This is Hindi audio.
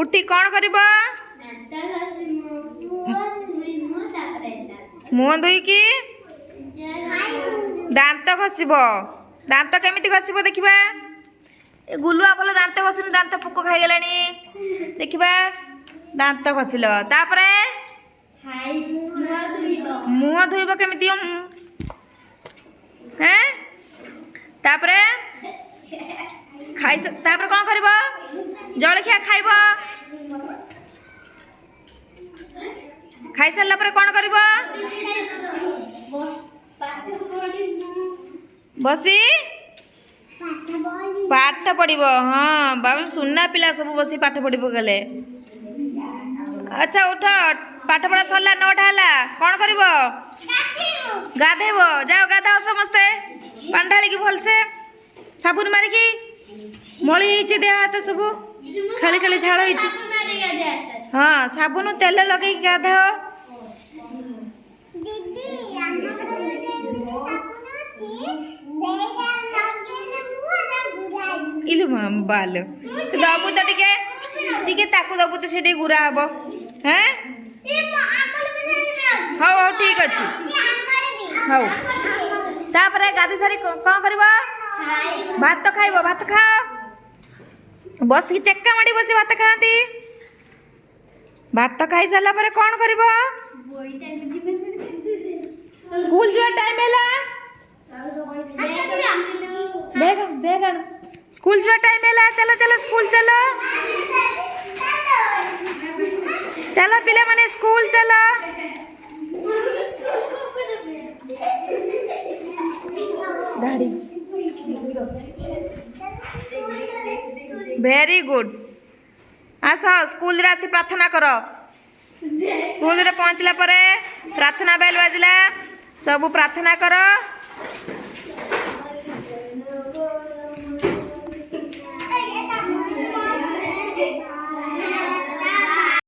उठी कौन करिबो मुह धोईकी दांत घसीब दांत केमिति घसीब देखिबा ए गुलुआ बोल दांत घसीन दांत पोक खाई गलानी देखिबा दांत घसील तापरे मुह धोईब केमिति हैं तापरे खाई तापरे कौन करिबो जलखिया खाइबो खाई सारला पर कौन करिबो बसी पाठ पढ़िबो हाँ बाबा सुनना पिला सब बसी पाठ पढ़िबो गले अच्छा उठ पाठ पढ़ा सरला 9टा हला कौन करिबो गाधेबो जाओ गाधाओ समस्ते पांडाली की भलसे साबुन मारिकी मली होइछि देह हाथ सब खाली खाली झाड़ होइछि हाँ साबुन तेल लगे गाधाओ इलु बाल दबु तो टिके ताकू दबु तो से गुरा हबो हैं हौ हौ ठीक अछि हौ तापरे गादी सारी कौन करिबो भात तो खाइबो भात खाओ बस की चक्का माडी बसी भात खाती भात खाई सारा पर कौन करिबो स्कूल जो टाइम हैला बैग आण स्कूल जो टाइम हैला चलो चलो स्कूल चलो चलो पिले माने स्कूल चलो दाढ़ी वेरी गुड आस स्कूल रे आसी प्रार्थना करो स्कूल रे पहुँचला पर प्रार्थना बेल बाजिला सब प्रार्थना करो